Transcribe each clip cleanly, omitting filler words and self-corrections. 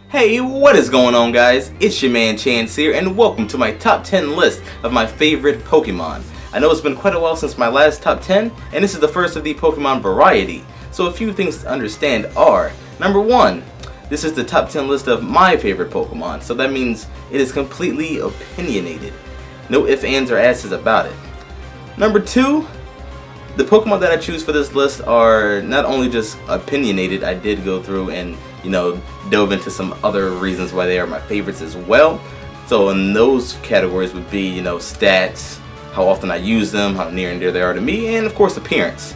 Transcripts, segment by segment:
Hey, what is going on, guys? It's your man Chance here, and welcome to my top 10 list of my favorite Pokemon. I know it's been quite a while since my last top 10, and this is the first of the Pokemon variety. So a few things to understand are, number 1, this is the top 10 list of my favorite Pokemon, so that means it is completely opinionated. No ifs, ands, or asses about it. Number 2, the Pokemon that I choose for this list are not only just opinionated, I did go through and delve into some other reasons why they are my favorites as well. So in those categories would be, stats, how often I use them, how near and dear they are to me, and of course appearance.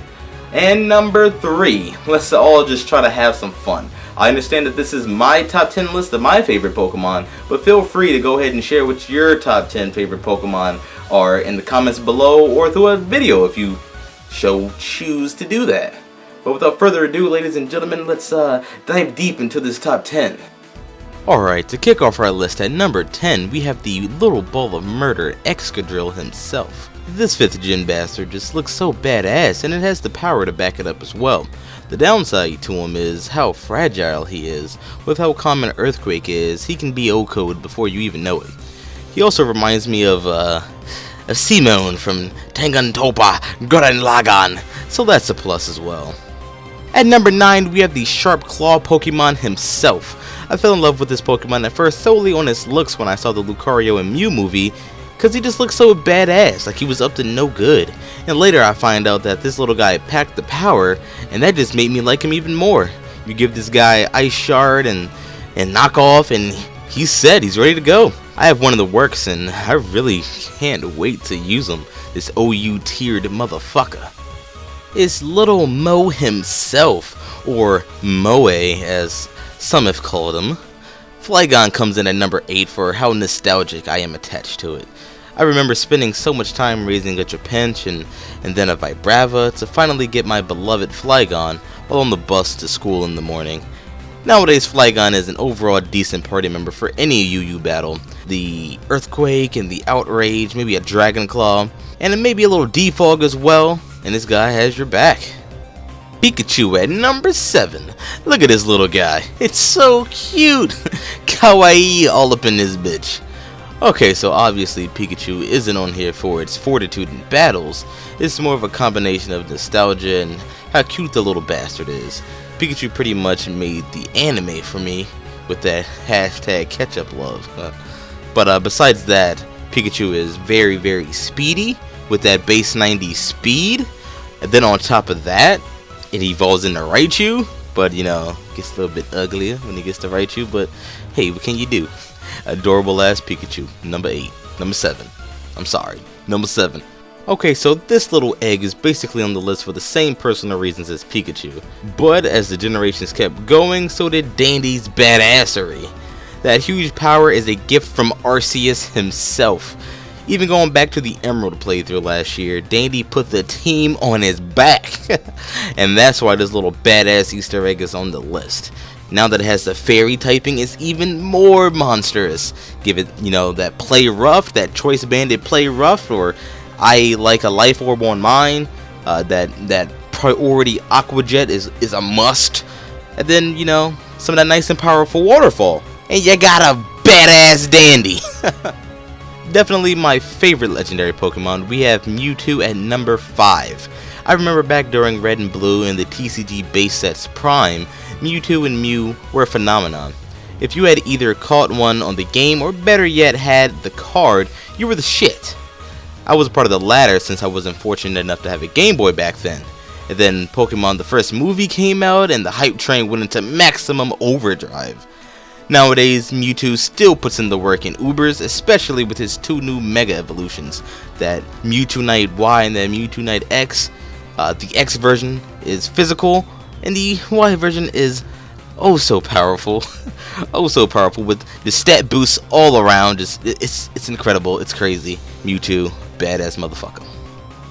And number 3, let's all just try to have some fun. I understand that this is my top 10 list of my favorite Pokemon, but feel free to go ahead and share what your top 10 favorite Pokemon are in the comments below or through a video if you choose to do that. But without further ado, ladies and gentlemen, let's dive deep into this top 10. Alright, to kick off our list at number 10, we have the little ball of murder, Excadrill himself. This 5th gen bastard just looks so badass, and it has the power to back it up as well. The downside to him is how fragile he is. With how common Earthquake is, he can be O-code before you even know it. He also reminds me of Simone from Tangantopa Gurren Lagann, so that's a plus as well. At number 9, we have the Sharp Claw Pokemon himself. I fell in love with this Pokemon at first solely on his looks when I saw the Lucario and Mew movie, cause he just looked so badass, like he was up to no good. And later I find out that this little guy packed the power, and that just made me like him even more. You give this guy Ice Shard and Knock Off, and he's set, he's ready to go. I have one of the works, and I really can't wait to use him, this OU tiered motherfucker. It's Little Mo himself, or Moe as some have called him. Flygon comes in at number 8 for how nostalgic I am attached to it. I remember spending so much time raising a Trapinch and then a Vibrava to finally get my beloved Flygon while on the bus to school in the morning. Nowadays, Flygon is an overall decent party member for any UU battle. The Earthquake and the Outrage, maybe a Dragon Claw, and maybe a little Defog as well, and this guy has your back. Pikachu at number 7. Look at this little guy. It's so cute. Kawaii all up in this bitch. Okay, so obviously Pikachu isn't on here for its fortitude in battles. It's more of a combination of nostalgia and how cute the little bastard is. Pikachu pretty much made the anime for me with that hashtag ketchup love. But besides that, Pikachu is very, very speedy with that base 90 speed. And then on top of that, it evolves into Raichu. But, gets a little bit uglier when it gets to Raichu. But, hey, what can you do? Adorable ass Pikachu. Number 8. Number 7. I'm sorry. Number 7. Okay, so this little egg is basically on the list for the same personal reasons as Pikachu. But as the generations kept going, so did Dandy's badassery. That huge power is a gift from Arceus himself. Even going back to the Emerald playthrough last year, Dandy put the team on his back. And that's why this little badass Easter egg is on the list. Now that it has the fairy typing, it's even more monstrous. Give it, that play rough, that choice banded play rough, or I like a life orb on mine. That priority Aqua Jet is a must. And then, some of that nice and powerful waterfall. And you got a badass Dandy. Definitely my favorite legendary Pokemon. We have Mewtwo at number 5. I remember back during Red and Blue and the TCG base sets prime, Mewtwo and Mew were a phenomenon. If you had either caught one on the game or better yet had the card, you were the shit. I was a part of the latter since I wasn't fortunate enough to have a Game Boy back then. And then Pokemon the first movie came out and the hype train went into maximum overdrive. Nowadays, Mewtwo still puts in the work in Ubers, especially with his 2 new Mega Evolutions, that Mewtwo Knight Y and that Mewtwo Knight X. The X version is physical, and the Y version is oh so powerful. Oh so powerful with the stat boosts all around. It's incredible, it's crazy. Mewtwo, badass motherfucker.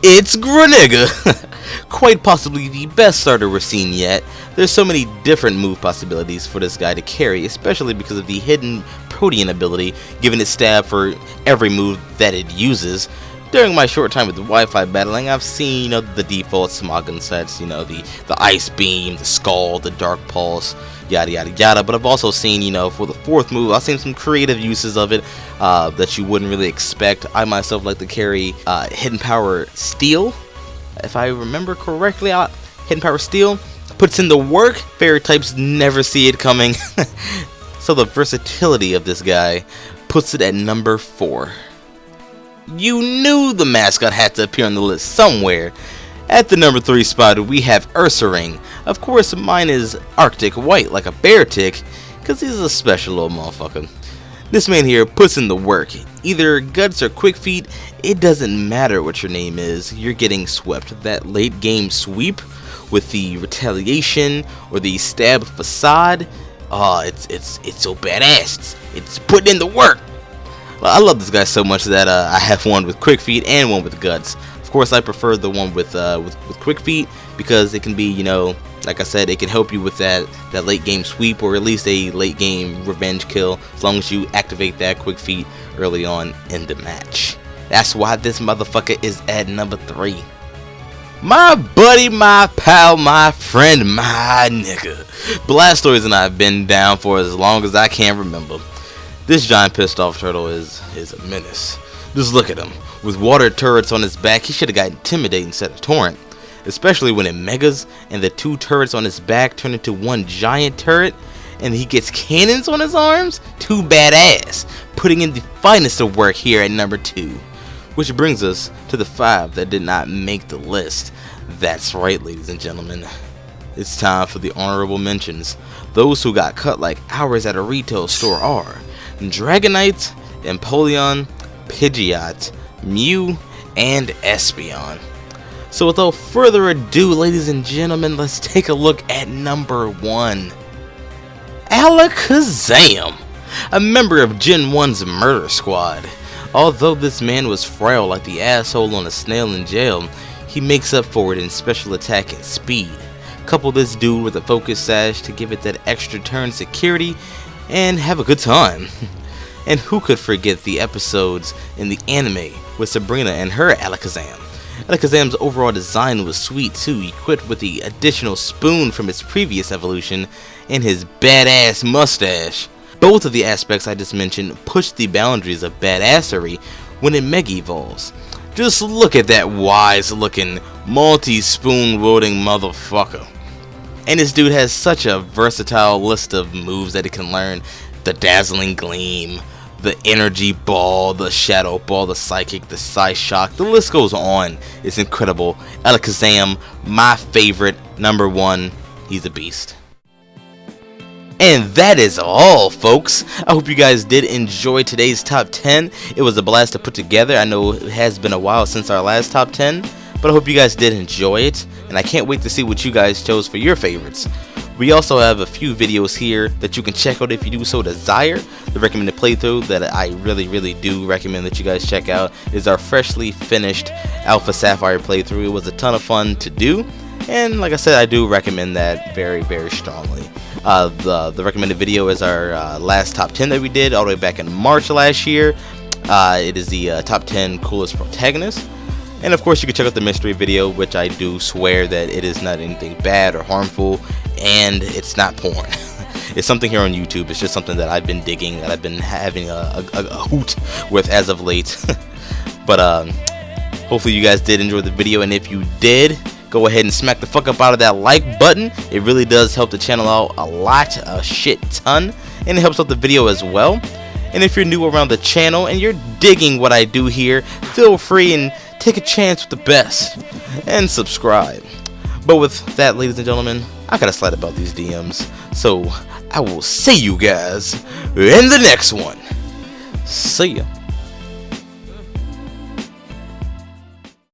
It's Greninja! Quite possibly the best starter we've seen yet. There's so many different move possibilities for this guy to carry, especially because of the hidden Protean ability, giving it stab for every move that it uses. During my short time with the Wi-Fi battling, I've seen, the default Smogon sets, the Ice Beam, the Skull, the Dark Pulse, yada yada yada. But I've also seen, for the 4th move, I've seen some creative uses of it that you wouldn't really expect. I myself like to carry Hidden Power Steel. If I remember correctly, Hidden Power Steel puts in the work. Fairy types never see it coming. So the versatility of this guy puts it at number 4. You knew the mascot had to appear on the list somewhere. At the number 3 spot, we have Ursaring. Of course, mine is Arctic White, like a bear tick, because he's a special little motherfucker. This man here puts in the work. Either Guts or Quick Feet, it doesn't matter what your name is, you're getting swept. That late game sweep with the retaliation or the stab facade, it's so badass. It's putting in the work. Well, I love this guy so much that I have one with Quick Feet and one with Guts. Of course, I prefer the one with Quick Feet because it can be, like I said, it can help you with that late game sweep or at least a late game revenge kill as long as you activate that Quick Feet early on in the match. That's why this motherfucker is at number 3. My buddy, my pal, my friend, my nigga, Blastoise and I have been down for as long as I can remember. This giant pissed off turtle is a menace. Just look at him. With water turrets on his back, he should have got Intimidate instead of Torrent. Especially when it megas and the 2 turrets on his back turn into one giant turret and he gets cannons on his arms? Too badass. Putting in the finest of work here at number 2. Which brings us to the 5 that did not make the list. That's right, ladies and gentlemen. It's time for the honorable mentions. Those who got cut like hours at a retail store are Dragonite, Empoleon, Pidgeot, Mew, and Espeon. So without further ado, ladies and gentlemen, let's take a look at number 1. Alakazam, a member of Gen 1's Murder Squad. Although this man was frail like the asshole on a snail in jail, he makes up for it in special attack and speed. Couple this dude with a focus sash to give it that extra turn security and have a good time. And who could forget the episodes in the anime with Sabrina and her Alakazam. Alakazam's overall design was sweet too, equipped with the additional spoon from its previous evolution and his badass mustache. Both of the aspects I just mentioned push the boundaries of badassery when it mega evolves. Just look at that wise looking multi-spoon wielding motherfucker. And this dude has such a versatile list of moves that it can learn. The Dazzling Gleam, the Energy Ball, the Shadow Ball, the Psychic, the Psyshock, the list goes on. It's incredible. Alakazam, my favorite, number 1, he's a beast. And that is all, folks. I hope you guys did enjoy today's top 10. It was a blast to put together. I know it has been a while since our last top 10, but I hope you guys did enjoy it, and I can't wait to see what you guys chose for your favorites. We also have a few videos here that you can check out if you do so desire. The recommended playthrough that I really do recommend that you guys check out is our freshly finished Alpha Sapphire playthrough. It was a ton of fun to do, and like I said, I do recommend that very strongly. The recommended video is our last top 10 that we did all the way back in March last year. It is the top 10 coolest protagonists. And of course you can check out the mystery video, which I do swear that it is not anything bad or harmful, and it's not porn. It's something here on YouTube. It's just something that I've been digging, that I've been having a hoot with as of late. But hopefully you guys did enjoy the video, and if you did, go ahead and smack the fuck up out of that like button. It really does help the channel out a shit ton, and it helps out the video as well. And if you're new around the channel and you're digging what I do here, feel free and take a chance with the best and subscribe. But with that, ladies and gentlemen, I gotta slide about these DMs, so I will see you guys in the next one. See ya.